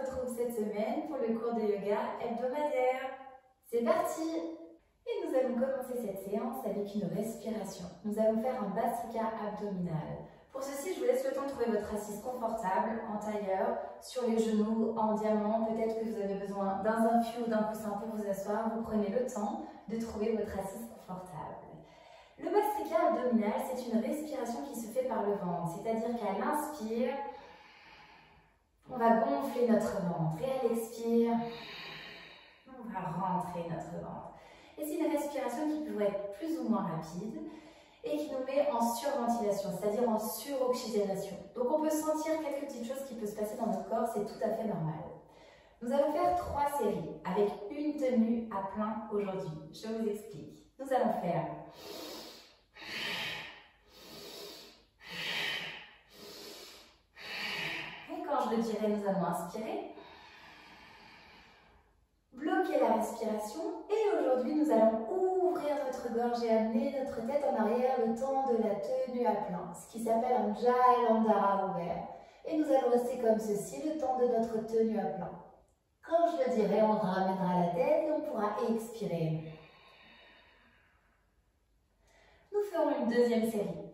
retrouve cette semaine pour le cours de yoga hebdomadaire. C'est parti! Et nous allons commencer cette séance avec une respiration. Nous allons faire un Bhastrika abdominal. Pour ceci, je vous laisse le temps de trouver votre assise confortable, en tailleur, sur les genoux, en diamant. Peut-être que vous avez besoin d'un zafu ou d'un coussin pour vous asseoir. Vous prenez le temps de trouver votre assise confortable. Le Bhastrika abdominal, c'est une respiration qui se fait par le ventre. C'est-à-dire qu'à l'inspire, on va gonfler notre ventre. Et à l'expire, on va rentrer notre ventre. Et c'est une respiration qui peut être plus ou moins rapide et qui nous met en surventilation, c'est-à-dire en suroxygénation. Donc on peut sentir quelques petites choses qui peuvent se passer dans notre corps, c'est tout à fait normal. Nous allons faire 3 séries avec une tenue à plein aujourd'hui. Je vous explique. Nous allons faire et quand je le dirai, nous allons inspirer. Bloquer la respiration et aujourd'hui nous allons ouvrir notre gorge et amener notre tête en arrière le temps de la tenue à plein, ce qui s'appelle un Jalandhara ouvert. Et nous allons rester comme ceci le temps de notre tenue à plein. Quand je le dirai, on ramènera la tête et on pourra expirer. Nous ferons une deuxième série.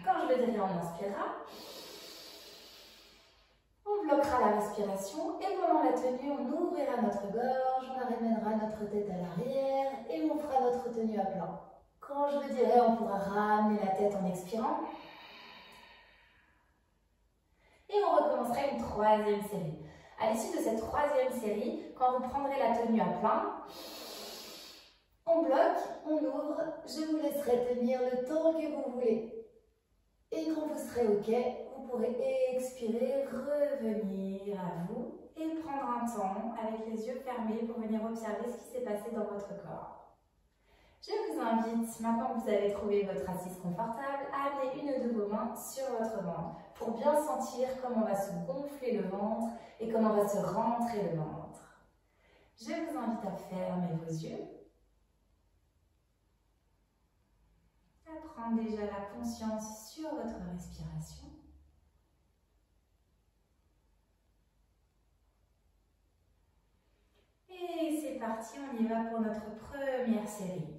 Quand je le dirai, on inspirera. On bloquera la respiration et pendant la tenue, on ouvrira notre gorge, on ramènera notre tête à l'arrière et on fera notre tenue à plat. Quand je le dirai, on pourra ramener la tête en expirant. Et on recommencera une 3e série. À l'issue de cette 3e série, quand vous prendrez la tenue à plein, on bloque, on ouvre, je vous laisserai tenir le temps que vous voulez. Et quand vous serez OK, vous pourrez expirer, revenir à vous et prendre un temps avec les yeux fermés pour venir observer ce qui s'est passé dans votre corps. Je vous invite, maintenant que vous avez trouvé votre assise confortable, à amener une de vos mains sur votre ventre pour bien sentir comment va se gonfler le ventre et comment va se rentrer le ventre. Je vous invite à fermer vos yeux. À prendre déjà la conscience sur votre respiration. Et c'est parti, on y va pour notre première série.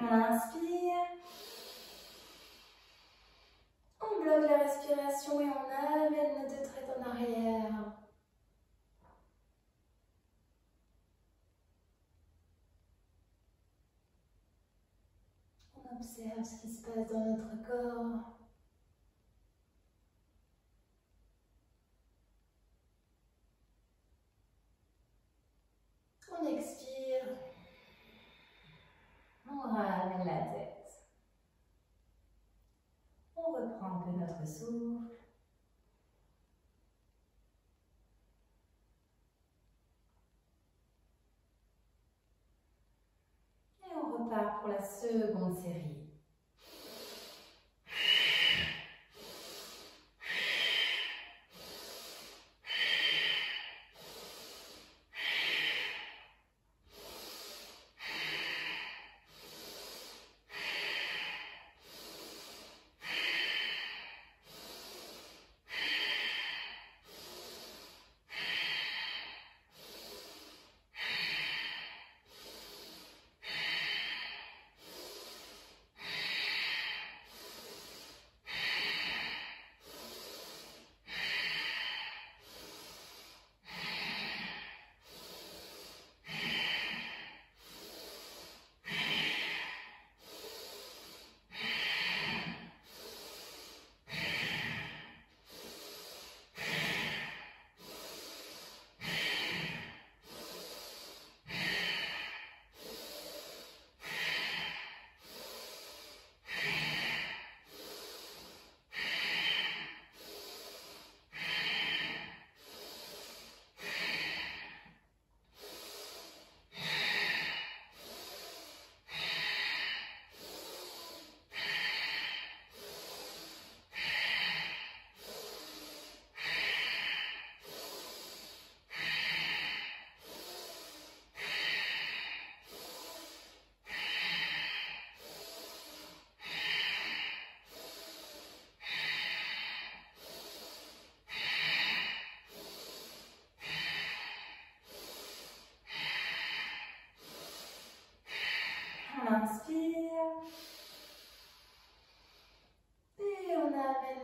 On inspire, on bloque la respiration et on amène notre tête en arrière. On observe ce qui se passe dans notre corps. On expire. On ramène la tête. On reprend un peu notre souffle. Et on repart pour la seconde série.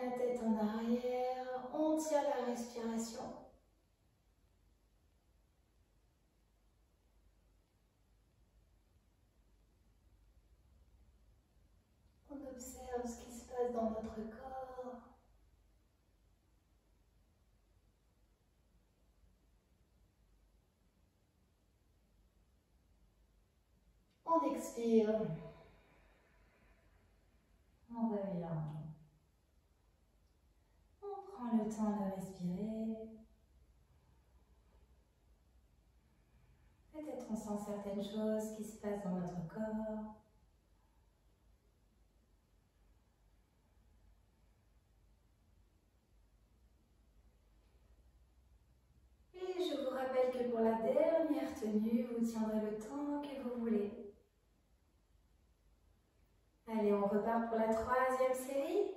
la tête en arrière, on tire la respiration. On observe ce qui se passe dans notre corps. On expire. On revient. On prend le temps de respirer. Peut-être on sent certaines choses qui se passent dans notre corps. Et je vous rappelle que pour la dernière tenue, vous tiendrez le temps que vous voulez. Allez, on repart pour la troisième série.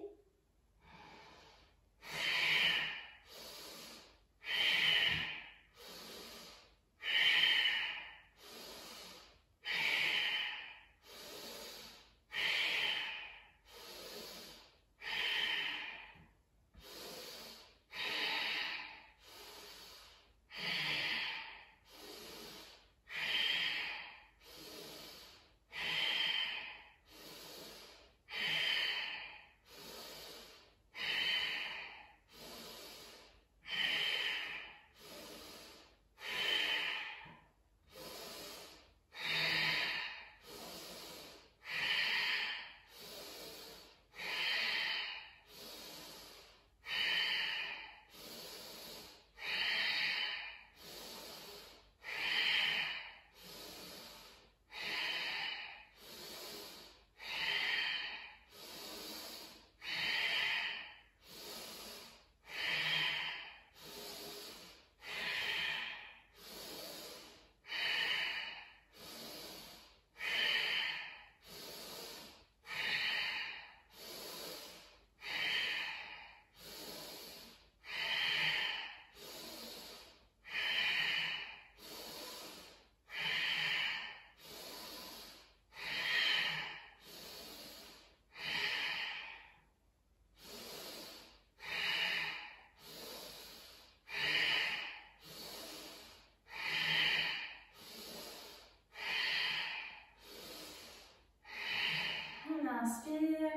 On inspire.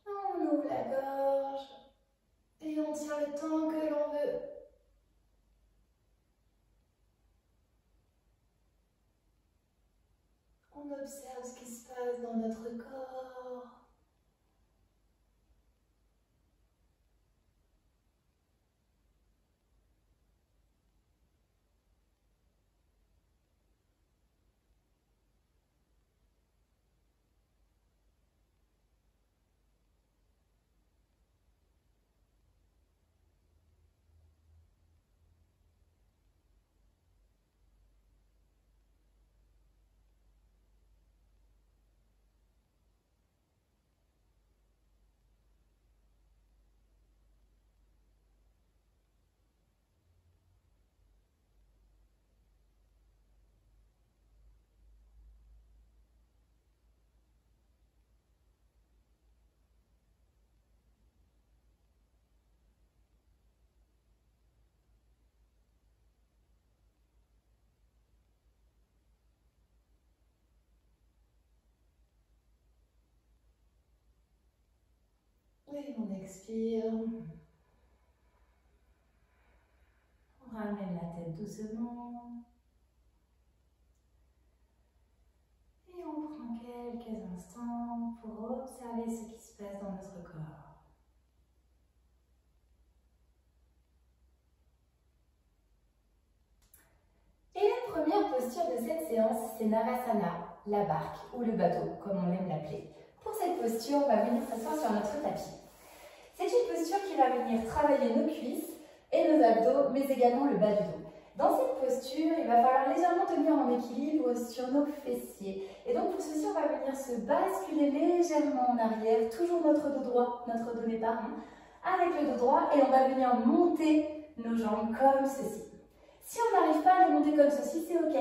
On ouvre la gorge. Et on tient le temps que l'on veut. On observe ce qui se passe dans notre corps. Et on expire. On ramène la tête doucement. Et on prend quelques instants pour observer ce qui se passe dans notre corps. Et la première posture de cette séance, c'est Navasana, la barque ou le bateau, comme on aime l'appeler. Pour cette posture, on va venir s'asseoir sur notre tapis. C'est une posture qui va venir travailler nos cuisses et nos abdos, mais également le bas du dos. Dans cette posture, il va falloir légèrement tenir en équilibre sur nos fessiers. Et donc pour ceci, on va venir se basculer légèrement en arrière, toujours notre dos droit, notre dos n'est pas rond, avec le dos droit, et on va venir monter nos jambes comme ceci. Si on n'arrive pas à les monter comme ceci, c'est ok,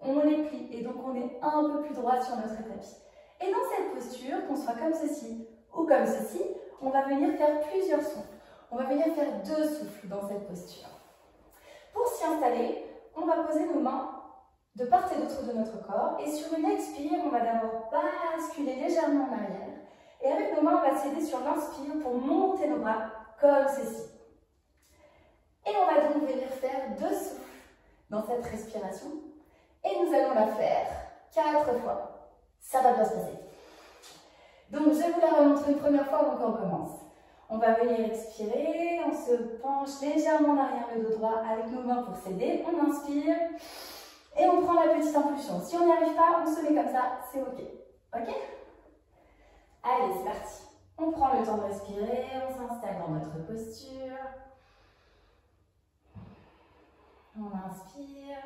on les plie et donc on est un peu plus droit sur notre tapis. Et dans cette posture, qu'on soit comme ceci ou comme ceci, on va venir faire plusieurs souffles. On va venir faire 2 souffles dans cette posture. Pour s'y installer, on va poser nos mains de part et d'autre de notre corps et sur une expire, on va d'abord basculer légèrement en arrière et avec nos mains, on va s'aider sur l'inspire pour monter nos bras comme ceci. Et on va donc venir faire 2 souffles dans cette respiration et nous allons la faire 4 fois. Ça va bien se passer. Donc je vous la remontre une première fois avant qu'on commence. On va venir expirer, on se penche légèrement en arrière le dos droit avec nos mains pour s'aider. On inspire et on prend la petite impulsion. Si on n'y arrive pas, on se met comme ça, c'est ok. Ok? Allez, c'est parti. On prend le temps de respirer, on s'installe dans notre posture. On inspire.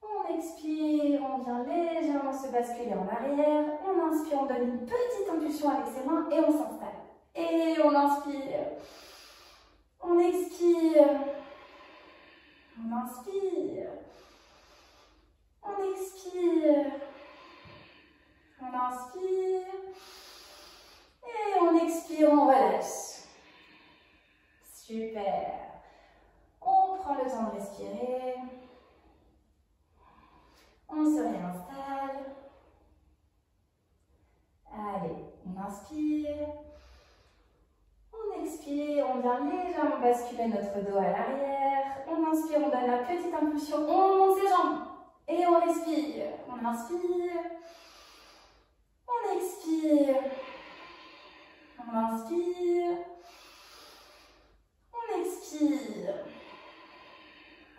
On expire, on vient légèrement se basculer en arrière. On inspire, on donne une petite impulsion avec ses mains et on s'installe. Et on inspire. On expire. On inspire. On expire. On inspire. Et on expire, on relâche. Super. On prend le temps de respirer. On se réinstalle. Allez, on inspire. On expire, on vient légèrement basculer notre dos à l'arrière. On inspire, on donne la petite impulsion, on monte ses jambes. Et on respire. On inspire. On expire. On inspire. On expire.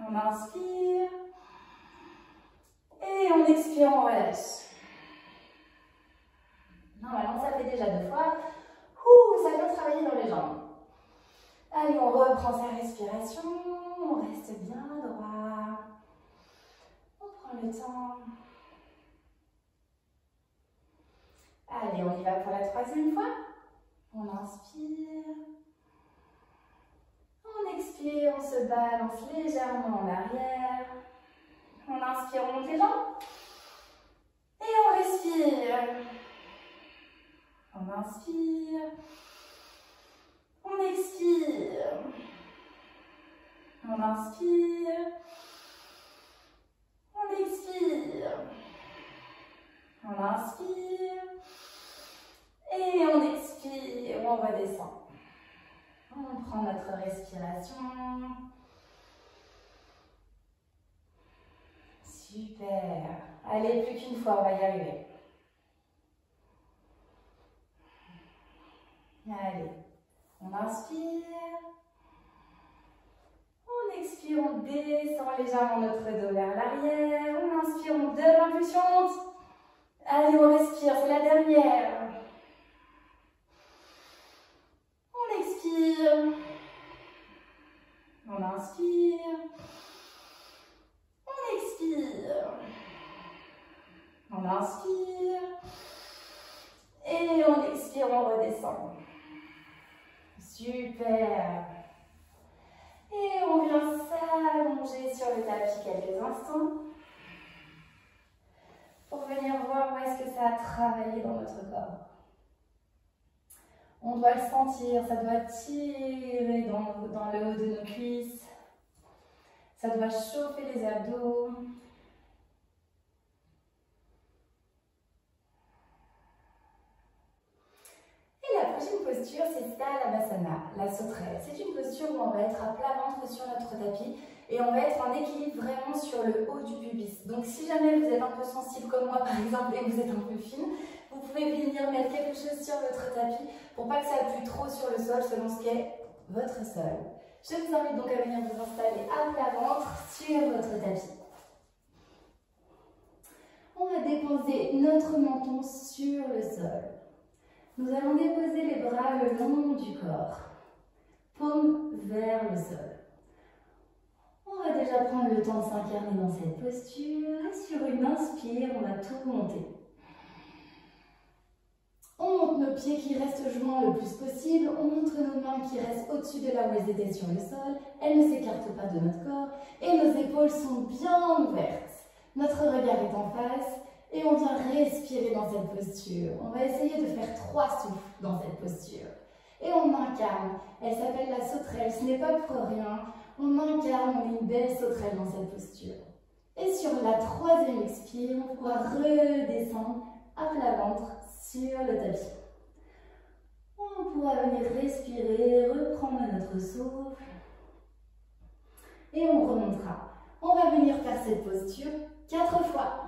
On inspire. Et on expire, on relâche. Normalement, ça fait déjà 2 fois. Ça vient travailler dans les jambes. Allez, on reprend sa respiration. On reste bien droit. On prend le temps. Allez, on y va pour la 3e fois. On inspire. On expire, on se balance légèrement en arrière. On inspire, on monte les jambes. Et on respire. On inspire. On expire. On inspire. On expire. On inspire. Et on expire. On redescend. On prend notre respiration. Super. Allez, plus qu'une fois, on va y arriver. Allez, on inspire. On expire, on descend légèrement notre dos vers l'arrière. On inspire, on donne l'impulsion. Allez, on respire, c'est la dernière. On expire. On inspire. On expire. On inspire. Et on expire, on redescend. Super. Et on vient s'allonger sur le tapis quelques instants pour venir voir où est-ce que ça a travaillé dans notre corps. On doit le sentir, ça doit tirer dans le haut de nos cuisses. Ça doit chauffer les abdos. La prochaine posture, c'est Tadasana, la sauterelle. C'est une posture où on va être à plat ventre sur notre tapis et on va être en équilibre vraiment sur le haut du pubis. Donc si jamais vous êtes un peu sensible comme moi par exemple et que vous êtes un peu fine, vous pouvez venir mettre quelque chose sur votre tapis pour pas que ça appuie trop sur le sol selon ce qu'est votre sol. Je vous invite donc à venir vous installer à plat ventre sur votre tapis. On va déposer notre menton sur le sol. Nous allons déposer les bras le long du corps, paume vers le sol. On va déjà prendre le temps de s'incarner dans cette posture et sur une inspire, on va tout monter. On monte nos pieds qui restent joints le plus possible, on montre nos mains qui restent au-dessus de là où elles étaient sur le sol, elles ne s'écartent pas de notre corps et nos épaules sont bien ouvertes. Notre regard est en face Et on vient respirer dans cette posture. On va essayer de faire 3 souffles dans cette posture. Et on incarne. Elle s'appelle la sauterelle. Ce n'est pas pour rien. On incarne, on est une belle sauterelle dans cette posture. Et sur la 3e expire, on pourra redescendre à plat ventre sur le tapis. On pourra venir respirer, reprendre notre souffle. Et on remontera. On va venir faire cette posture 4 fois.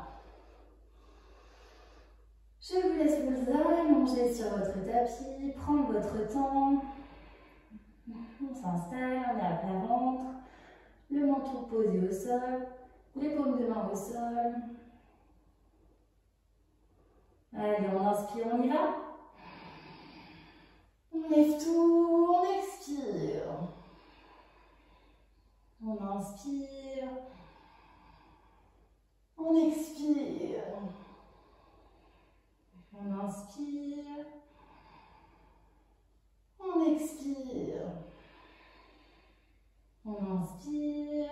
Je vous laisse vous allonger sur votre tapis, prendre votre temps. On s'installe, on est à plat ventre, le menton posé au sol, les paumes de main au sol. Allez, on inspire, on y va. On lève tout, on expire. On inspire. On expire. On inspire. On expire. On inspire.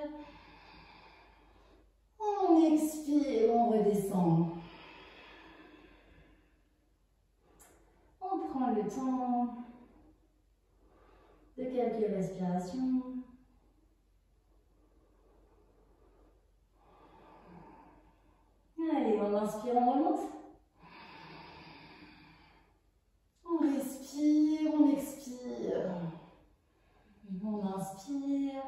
On expire, on redescend. On prend le temps de quelques respirations. Allez, on inspire, on remonte. On respire, on expire. On inspire.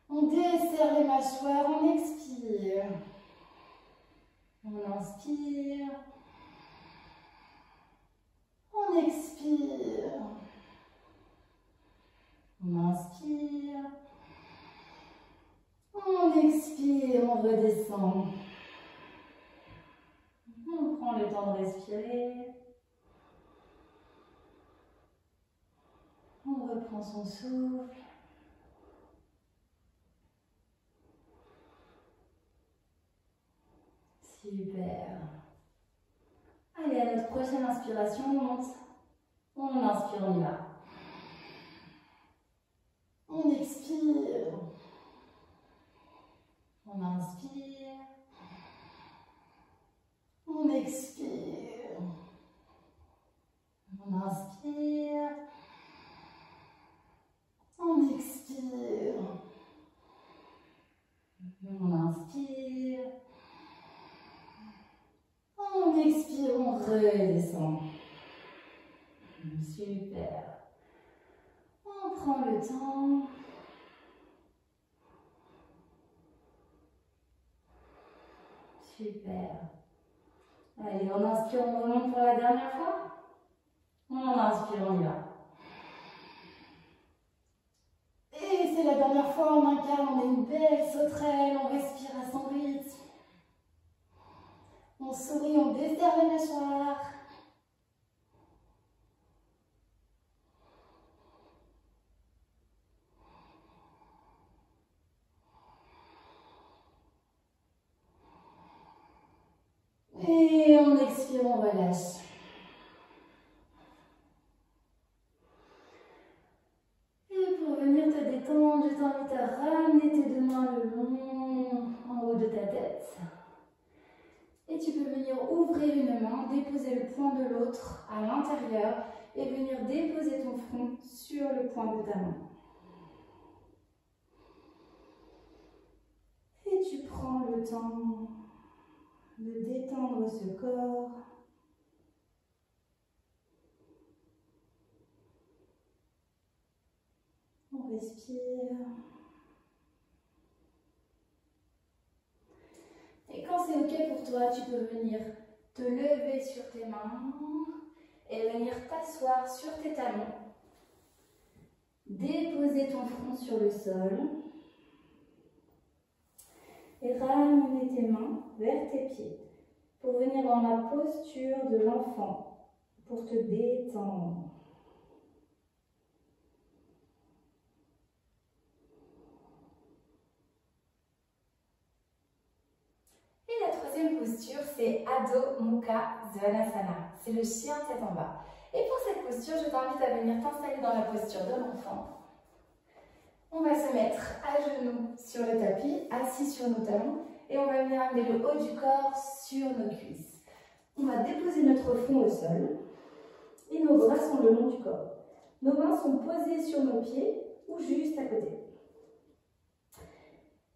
On desserre les mâchoires, on expire. On inspire. On expire. On inspire. On expire, on redescend. On prend le temps de respirer. On reprend son souffle. Super. Allez, à notre prochaine inspiration, on monte. On inspire, on y va. On expire. On inspire. On expire. On inspire. On expire. On inspire. On expire, on redescend. Super. On prend le temps. Super. Allez, on inspire, on remonte pour la dernière fois. On inspire, on y va. Et c'est la dernière fois, on incarne, on est une belle sauterelle, on respire à son rythme. On sourit, on desserre les mâchoires. Et on expire, on relâche. Et pour venir te détendre, je t'invite à ramener tes 2 mains le long en haut de ta tête. Et tu peux venir ouvrir une main, déposer le poing de l'autre à l'intérieur et venir déposer ton front sur le poing de ta main. Et tu prends le temps de détendre ce corps. On respire. Et quand c'est ok pour toi, tu peux venir te lever sur tes mains et venir t'asseoir sur tes talons. Déposer ton front sur le sol. Et ramener tes mains vers tes pieds pour venir dans la posture de l'enfant, pour te détendre. Et la 3e posture, c'est Adho Mukha Svanasana. C'est le chien tête en bas. Et pour cette posture, je t'invite à venir t'installer dans la posture de l'enfant. On va se mettre à genoux sur le tapis, assis sur nos talons, et on va venir amener le haut du corps sur nos cuisses. On va déposer notre front au sol et nos bras sont le long du corps. Nos mains sont posées sur nos pieds ou juste à côté.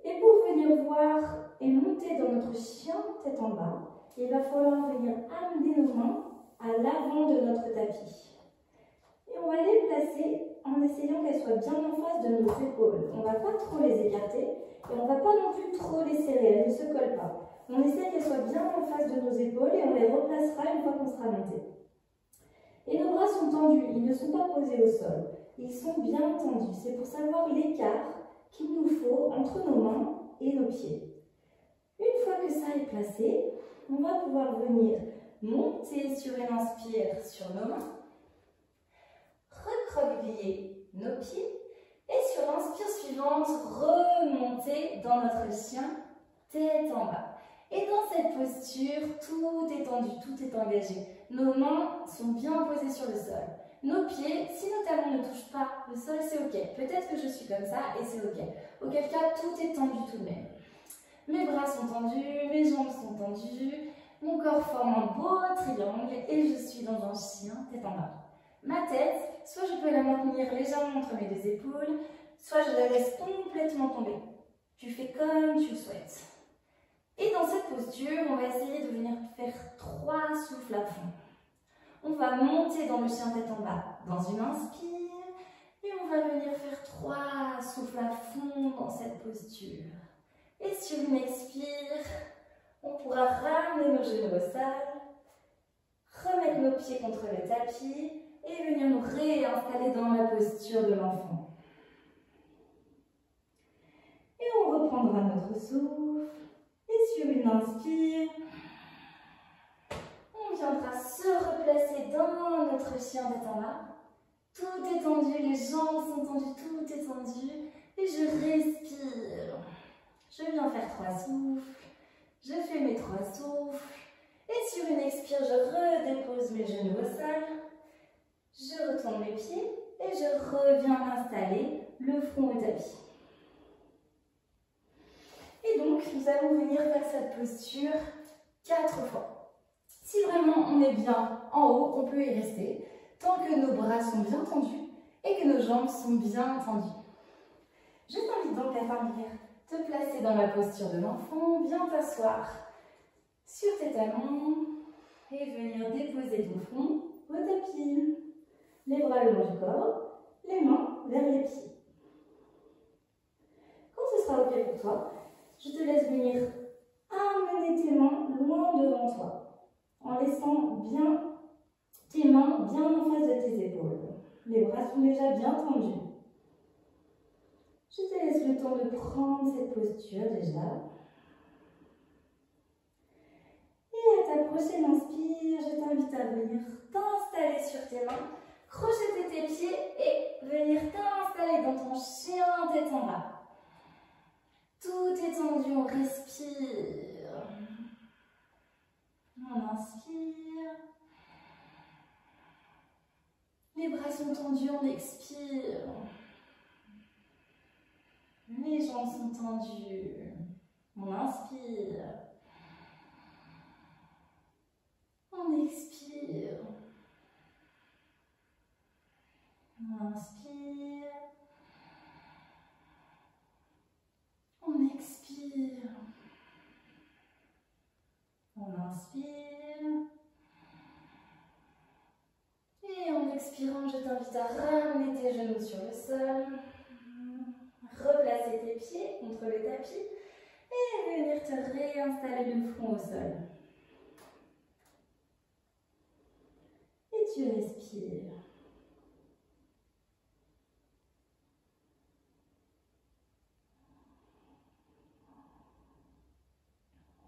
Et pour venir voir et monter dans notre chien tête en bas, il va falloir venir amener nos mains à l'avant de notre tapis. Et on va les placer en essayant qu'elles soient bien en face de nos épaules. On ne va pas trop les écarter et on ne va pas non plus trop les serrer, elles ne se collent pas. On essaie qu'elles soient bien en face de nos épaules et on les replacera une fois qu'on sera monté. Et nos bras sont tendus, ils ne sont pas posés au sol. Ils sont bien tendus. C'est pour savoir l'écart qu'il nous faut entre nos mains et nos pieds. Une fois que ça est placé, on va pouvoir venir monter sur une inspire sur nos mains, recroqueviller nos pieds et sur l'inspire suivante, remonter dans notre chien tête en bas. Et dans cette posture, tout est tendu, tout est engagé. Nos mains sont bien posées sur le sol. Nos pieds, si nos talons ne touchent pas le sol, c'est ok. Peut-être que je suis comme ça et c'est ok. Auquel cas, tout est tendu tout de même. Mes bras sont tendus, mes jambes sont tendues, mon corps forme un beau triangle et je suis dans un chien tête en bas. Ma tête, soit je peux la maintenir légèrement entre mes deux épaules, soit je la laisse complètement tomber. Tu fais comme tu le souhaites. Et dans cette posture, on va essayer de venir faire 3 souffles à fond. On va monter dans le chien tête en bas dans une inspire et on va venir faire 3 souffles à fond dans cette posture. Et sur une expire, on pourra ramener nos genoux au sol, remettre nos pieds contre le tapis et venir nous réinstaller dans la posture de l'enfant. Et on reprendra notre souffle. Et sur une inspire, on viendra se replacer dans notre chien tête en bas. Tout est tendu, les jambes sont tendues, tout est tendu. Et je respire. Je viens faire 3 souffles. Je fais mes 3 souffles. Et sur une expire, je redépose mes genoux au sol. Je retourne mes pieds et je reviens m'installer le front au tapis. Et donc, nous allons venir faire cette posture 4 fois. Si vraiment on est bien en haut, on peut y rester, tant que nos bras sont bien tendus et que nos jambes sont bien tendues. Je t'invite donc à venir te placer dans la posture de l'enfant, bien t'asseoir sur tes talons et venir déposer ton front au tapis. Les bras le long du corps, les mains vers les pieds. Quand ce sera ok pour toi, je te laisse venir amener tes mains loin devant toi, en laissant bien tes mains bien en face de tes épaules. Les bras sont déjà bien tendus. Je te laisse le temps de prendre cette posture déjà. Et à ta prochaine inspire, je t'invite à venir t'installer sur tes mains, crocheter tes pieds et venir t'installer dans ton chien tête en bas. Tout est tendu, on respire. On inspire. Les bras sont tendus, on expire. Les jambes sont tendues. On inspire. On expire. On inspire. On expire. On inspire. Et en expirant, je t'invite à ramener tes genoux sur le sol. Replacer tes pieds contre le tapis et venir te réinstaller le front au sol. Et tu respires.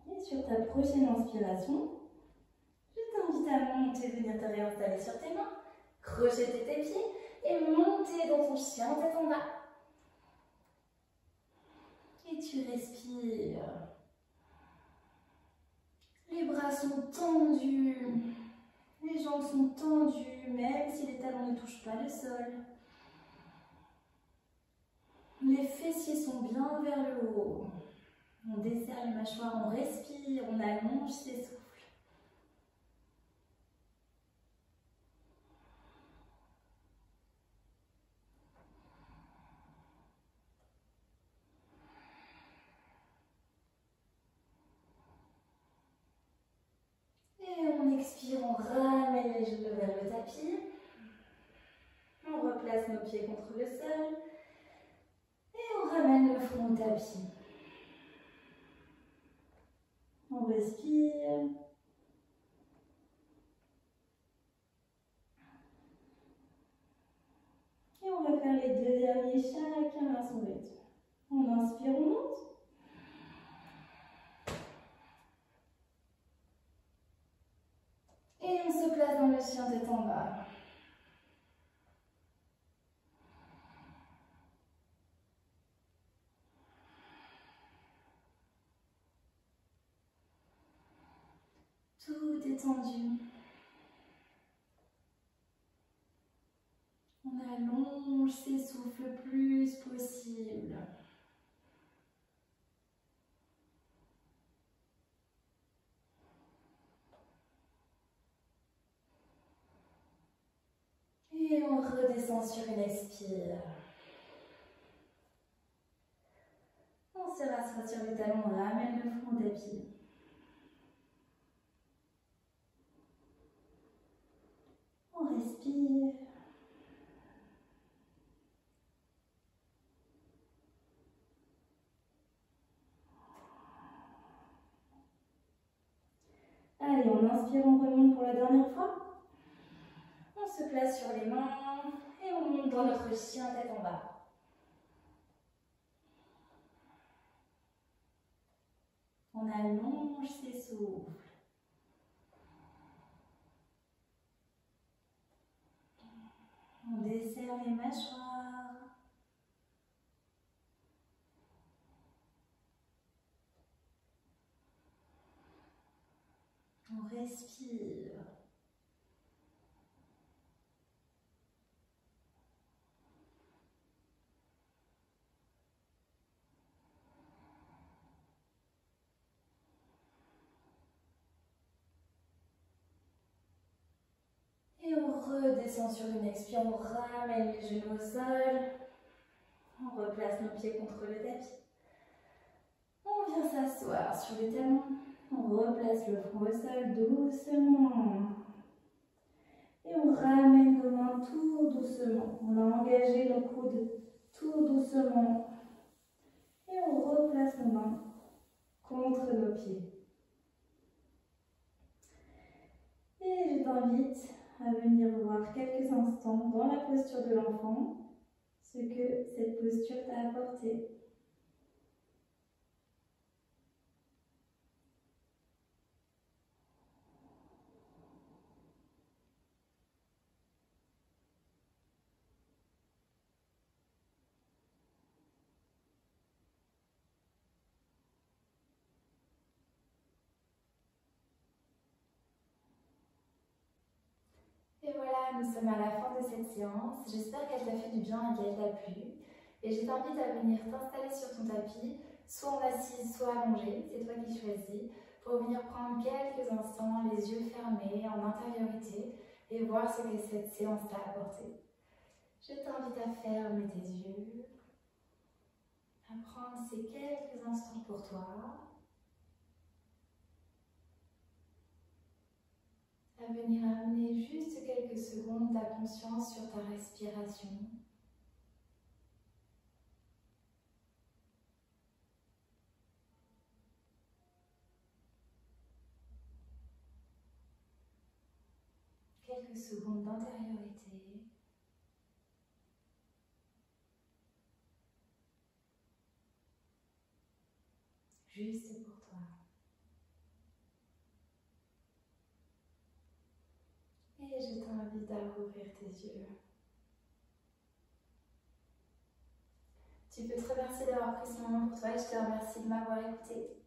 Et sur ta prochaine inspiration, je t'invite à monter, venir te réinstaller sur tes mains, crocheter tes pieds et monter dans ton chien tête en bas. Et tu respires. Les bras sont tendus, les jambes sont tendues, même si les talons ne touchent pas le sol. Les fessiers sont bien vers le haut. On desserre les mâchoires, on respire, on allonge ses souffles. Et on expire, on ramène les genoux vers le tapis. On replace nos pieds contre le sol. Et on ramène le front au tapis. On respire. Et on va faire les deux derniers, chacun à son rythme. On inspire, on monte. Et on se place dans le chien tête en bas. Tout détendu. On allonge ses souffles le plus possible. Et on redescend sur une expire. On se rassoit sur les talons, on ramène le front au tapis. On respire. Allez, on inspire, on remonte pour la dernière fois. On se place sur les mains et on monte dans notre chien tête en bas. On allonge ses souffles. On desserre les mâchoires. On respire. Et on redescend sur une expire, on ramène les genoux au sol. On replace nos pieds contre le tapis. On vient s'asseoir sur les talons. On replace le front au sol doucement. Et on ramène nos mains tout doucement. On a engagé nos coudes tout doucement. Et on replace nos mains contre nos pieds. Et je t'invite à venir voir quelques instants dans la posture de l'enfant ce que cette posture t'a apporté. Et voilà, nous sommes à la fin de cette séance. J'espère qu'elle t'a fait du bien et qu'elle t'a plu. Et je t'invite à venir t'installer sur ton tapis, soit en assise, soit allongée, c'est toi qui choisis, pour venir prendre quelques instants, les yeux fermés, en intériorité, et voir ce que cette séance t'a apporté. Je t'invite à fermer tes yeux, à prendre ces quelques instants pour toi, à venir amener juste quelques secondes ta conscience sur ta respiration. Quelques secondes d'intériorité. Juste pour toi. Et je t'invite à rouvrir tes yeux. Tu peux te remercier d'avoir pris ce moment pour toi et je te remercie de m'avoir écouté.